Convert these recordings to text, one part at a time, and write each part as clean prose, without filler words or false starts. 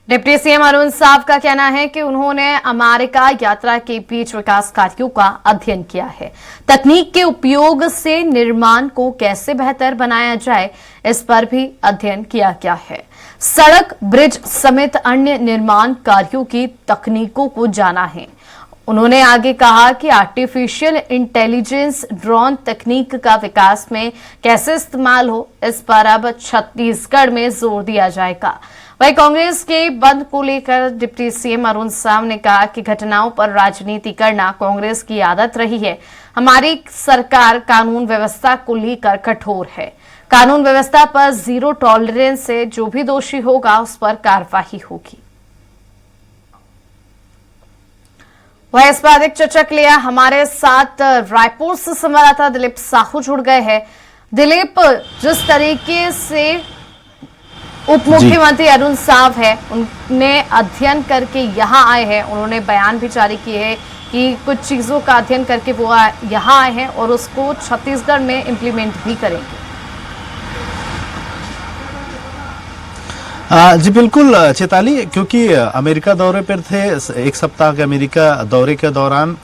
Deputy CM Arun Sao का कहना है कि उन्होंने अमेरिका यात्रा के बीच विकास कार्यों का अध्ययन किया है। तकनीक के उपयोग से निर्माण को कैसे बेहतर बनाया जाए, इस पर भी अध्ययन किया गया है। सड़क, ब्रिज समेत अन्य निर्माण कार्यों की तकनीकों को जाना है। उन्होंने आगे कहा कि आर्टिफिशियल इंटेलिजेंस ड्रोन तकनीक का विकास में कैसे इस्तेमाल हो, इस पर अब छत्तीसगढ़ में जोर दिया जाएगा। वहीं कांग्रेस के बंद को लेकर डिप्टी सीएम अरुण साव ने कहा कि घटनाओं पर राजनीति करना कांग्रेस की आदत रही है। हमारी सरकार कानून व्यवस्था को लेकर कठोर है। कानून व्यवस्था पर जीरो टॉलरेंस से जो भी दोषी होगा उस पर कार्रवाई होगी। वह इस पर अधिक चर्चा के लिए हमारे साथ रायपुर से संवाददाता दिलीप साहू जुड़ गए हैं। दिलीप, जिस तरीके से उप मुख्यमंत्री अरुण साव है, उन्होंने अध्ययन करके यहाँ आए हैं, उन्होंने बयान भी जारी किए हैं कि कुछ चीजों का अध्ययन करके वो यहाँ आए हैं और उसको छत्तीसगढ़ में इंप्लीमेंट भी करेंगे। जी बिल्कुल चेताली, क्योंकि अमेरिका दौरे पर थे। एक सप्ताह के अमेरिका दौरे के दौरान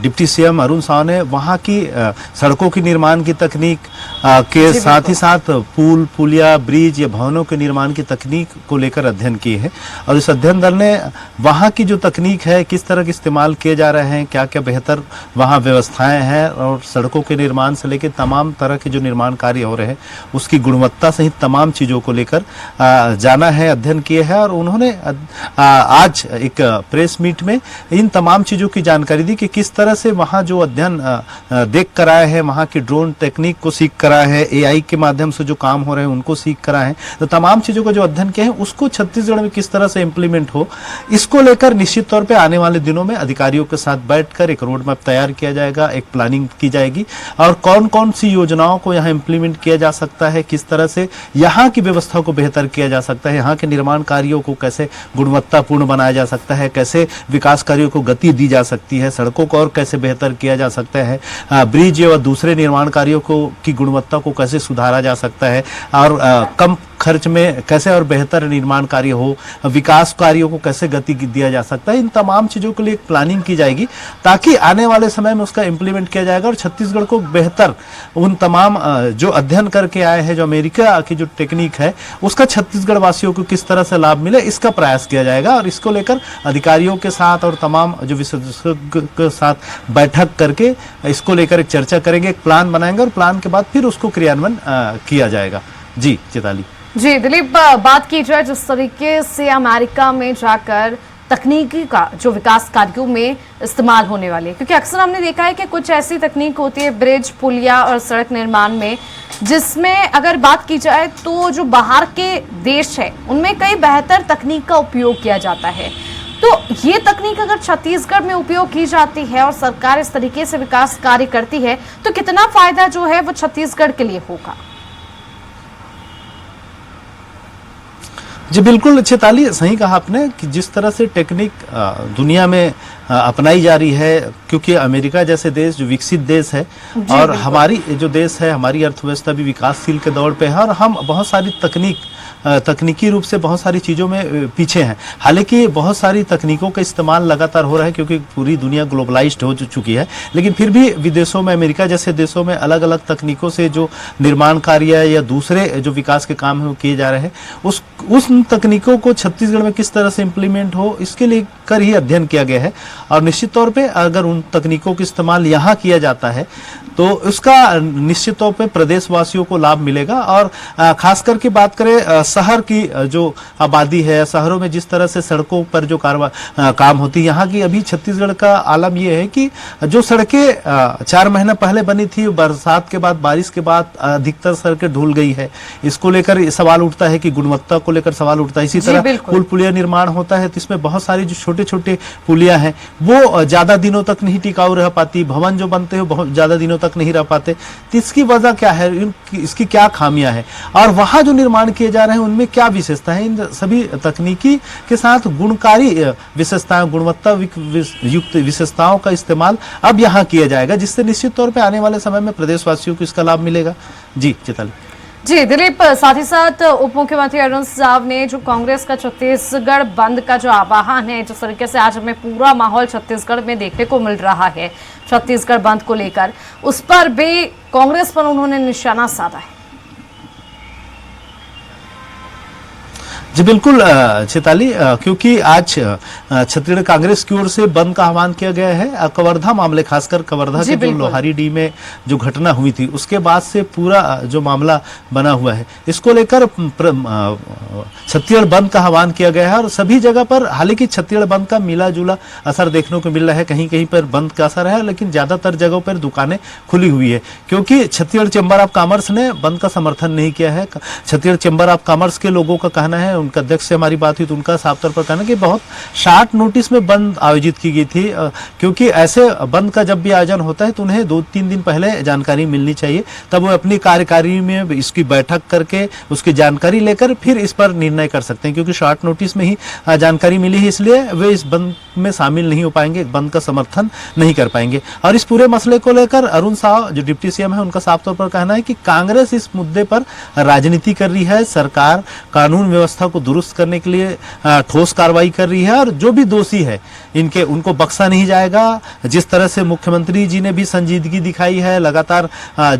डिप्टी सीएम अरुण साव ने वहां की सड़कों की निर्माण की तकनीक के साथ ही साथ पुल, पुलिया, ब्रिज या भवनों के निर्माण की तकनीक को लेकर अध्ययन किए हैं। और इस अध्ययन दल ने वहां की जो तकनीक है, किस तरह के इस्तेमाल किए जा रहे हैं, क्या क्या बेहतर वहां व्यवस्थाएं हैं और सड़कों के निर्माण से लेकर तमाम तरह के जो निर्माण कार्य हो रहे हैं उसकी गुणवत्ता सहित तमाम चीजों को लेकर जाना है, अध्ययन किए हैं। और उन्होंने आज एक प्रेस मीट में इन तमाम चीजों की जानकारी दी कि किस तरह से वहां जो अध्ययन देख कर आए हैं, वहां की ड्रोन टेक्निक को सीख कर आए हैं, एआई के माध्यम से जो काम हो रहे हैं उनको सीख कर आए हैं। तो तमाम चीजों का जो अध्ययन किया है उसको छत्तीसगढ़ में किस तरह से इम्प्लीमेंट हो, इसको लेकर निश्चित तौर पर आने वाले दिनों में अधिकारियों के साथ बैठकर एक रोड मैप तैयार किया जाएगा, एक प्लानिंग की जाएगी और कौन कौन सी योजनाओं को यहाँ इम्प्लीमेंट किया जा सकता है, किस तरह से यहाँ की व्यवस्था को बेहतर किया जा सकता है, यहाँ के निर्माण कार्यों को कैसे गुणवत्तापूर्ण बनाया जा सकता है, कैसे विकास कार्यों को गति दी जा सकती है, सड़कों को और कैसे बेहतर किया जा सकता है, ब्रिज और दूसरे निर्माण कार्यों को की गुणवत्ता को कैसे सुधारा जा सकता है और कम खर्च में कैसे और बेहतर निर्माण कार्य हो, विकास कार्यों को कैसे गति दिया जा सकता है। इन तमाम चीजों के लिए एक प्लानिंग की जाएगी ताकि आने वाले समय में उसका इम्प्लीमेंट किया जाएगा और छत्तीसगढ़ को बेहतर उन तमाम जो अध्ययन करके आए हैं, जो अमेरिका की जो टेक्निक है उसका छत्तीसगढ़ वासियों को किस तरह से लाभ मिले, इसका प्रयास किया जाएगा। और इसको लेकर अधिकारियों के साथ और तमाम जो विशेषज्ञों के साथ बैठक करके इसको लेकर एक चर्चा करेंगे, एक प्लान बनाएंगे और प्लान के बाद फिर उसको क्रियान्वयन किया जाएगा। जी चेताली। जी दिलीप, बात की जाए जिस तरीके से अमेरिका में जाकर तकनीकी का जो विकास कार्यों में इस्तेमाल होने वाली है, क्योंकि अक्सर हमने देखा है कि कुछ ऐसी तकनीक होती है ब्रिज, पुलिया और सड़क निर्माण में, जिसमें अगर बात की जाए तो जो बाहर के देश है उनमें कई बेहतर तकनीक का उपयोग किया जाता है। तो ये तकनीक अगर छत्तीसगढ़ में उपयोग की जाती है और सरकार इस तरीके से विकास कार्य करती है तो कितना फायदा जो है वो छत्तीसगढ़ के लिए होगा? जी बिल्कुल चेताली, सही कहा आपने कि जिस तरह से टेक्निक दुनिया में अपनाई जा रही है, क्योंकि अमेरिका जैसे देश जो विकसित देश है और हमारी जो देश है, हमारी अर्थव्यवस्था भी विकासशील के दौर पे है और हम बहुत सारी तकनीकी रूप से बहुत सारी चीज़ों में पीछे हैं। हालांकि बहुत सारी तकनीकों का इस्तेमाल लगातार हो रहा है क्योंकि पूरी दुनिया ग्लोबलाइज्ड हो चुकी है, लेकिन फिर भी विदेशों में, अमेरिका जैसे देशों में अलग अलग तकनीकों से जो निर्माण कार्य या दूसरे जो विकास के काम है वो किए जा रहे हैं, उस तकनीकों को छत्तीसगढ़ में किस तरह से इम्प्लीमेंट हो इसके लिए कर ही अध्ययन किया गया है। और निश्चित तौर पर अगर उन तकनीकों का इस्तेमाल यहाँ किया जाता है तो उसका निश्चित तौर पर प्रदेशवासियों को लाभ मिलेगा। और खास करके बात करें शहर की जो आबादी है, शहरों में जिस तरह से सड़कों पर जो काम होती है, यहाँ की अभी छत्तीसगढ़ का आलम यह है कि जो सड़कें 4 महीना पहले बनी थी, बरसात के बाद, बारिश के बाद अधिकतर सड़कें धुल गई है। इसको लेकर सवाल उठता है कि गुणवत्ता को लेकर सवाल उठता है। इसी तरह पुल पुलिया निर्माण होता है तो इसमें बहुत सारी जो छोटे छोटे पुलिया हैं वो ज्यादा दिनों तक नहीं टिकाऊ रह पाती, भवन जो बनते हैं बहुत ज्यादा दिनों तक नहीं रह पाते। तो इसकी वजह क्या है, इसकी क्या खामियां हैं और वहां जो निर्माण किए जा रहे हैं उनमें क्या विशेषता है। इन सभी तकनीकी के साथ गुणकारी विशेषताएं, गुणवत्ता युक्त विशेषताओं का इस्तेमाल अब यहाँ किया जाएगा, जिससे निश्चित तौर पे आने वाले समय में प्रदेशवासियों को इसका लाभ मिलेगा। जी चेताली। जी दिलीप, साथ ही साथ उप मुख्यमंत्री अरुण साव ने जो कांग्रेस का छत्तीसगढ़ बंद का जो आह्वान है, जिस तरीके से आज हमें पूरा माहौल छत्तीसगढ़ में देखने को मिल रहा है छत्तीसगढ़ बंद को लेकर, उस पर भी कांग्रेस पर उन्होंने निशाना साधा है। जी बिल्कुल चेताली, क्योंकि आज छत्तीसगढ़ कांग्रेस की ओर से बंद का आह्वान किया गया है। कवर्धा मामले, खासकर कवर्धा के जो लोहारी डी में जो घटना हुई थी उसके बाद से पूरा जो मामला बना हुआ है, इसको लेकर छत्तीसगढ़ बंद का आह्वान किया गया है। और सभी जगह पर हालांकि छत्तीसगढ़ बंद का मिला जुला असर देखने को मिल रहा है, कहीं कहीं पर बंद का असर है, लेकिन ज्यादातर जगहों पर दुकानें खुली हुई है, क्योंकि छत्तीसगढ़ चैम्बर ऑफ कॉमर्स ने बंद का समर्थन नहीं किया है। छत्तीसगढ़ चैम्बर ऑफ कॉमर्स के लोगों का कहना है, उनका अध्यक्ष से हमारी बात हुई तो उनका साफ तौर पर कहना कि बहुत शार्ट नोटिस में बंद आयोजित की गई थी, क्योंकि ऐसे बंद का जब भी आयोजन होता है तो उन्हें 2-3 दिन पहले जानकारी मिलनी चाहिए, तब वो अपनी कार्यकारिणी में इसकी बैठक करके उसकी जानकारी लेकर फिर इस पर निर्णय कर सकते हैं। क्योंकि शॉर्ट नोटिस में ही जानकारी मिली है, इसलिए वे इस बंद में शामिल नहीं हो पाएंगे, बंद का समर्थन नहीं कर पाएंगे। और इस पूरे मसले को लेकर अरुण साव जो डिप्टी सीएम है, उनका साफ तौर पर कहना है कि कांग्रेस इस मुद्दे पर राजनीति कर रही है, सरकार कानून व्यवस्था को दुरुस्त करने के लिए ठोस कार्रवाई कर रही है, और जो भी दोषी है उनको बख्शा नहीं जाएगा। जिस तरह से मुख्यमंत्री जी ने भी संजीदगी दिखाई है, लगातार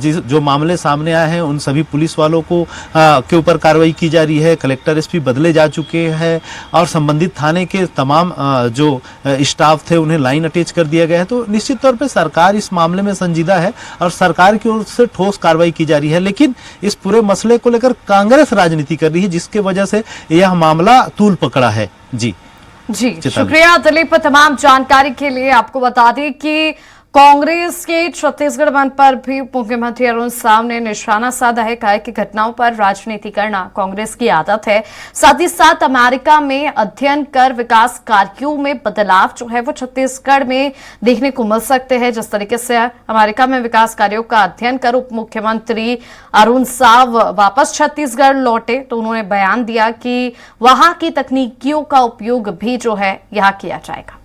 जो मामले सामने आए हैं उन सभी पुलिस वालों को के ऊपर कार्रवाई की जा रही है, कलेक्टर एसपी बदले जा चुके हैं और संबंधित थाने के तमाम जो स्टाफ थे उन्हें लाइन अटैच कर दिया गया है। तो निश्चित तौर पर सरकार इस मामले में संजीदा है और सरकार की ओर से ठोस कार्रवाई की जा रही है, लेकिन इस पूरे मसले को लेकर कांग्रेस राजनीति कर रही है, जिसके वजह से यह मामला तूल पकड़ा है। जी शुक्रिया दिलीप, तमाम जानकारी के लिए। आपको बता दें कि कांग्रेस के छत्तीसगढ़ बंद पर भी मुख्यमंत्री अरुण साव ने निशाना साधा है, कहा कि घटनाओं पर राजनीति करना कांग्रेस की आदत है। साथ ही साथ अमेरिका में अध्ययन कर विकास कार्यों में बदलाव जो है वो छत्तीसगढ़ में देखने को मिल सकते हैं। जिस तरीके से अमेरिका में विकास कार्यों का अध्ययन कर उप मुख्यमंत्री अरुण साव वापस छत्तीसगढ़ लौटे तो उन्होंने बयान दिया कि वहां की तकनीकियों का उपयोग भी जो है यहाँ किया जाएगा।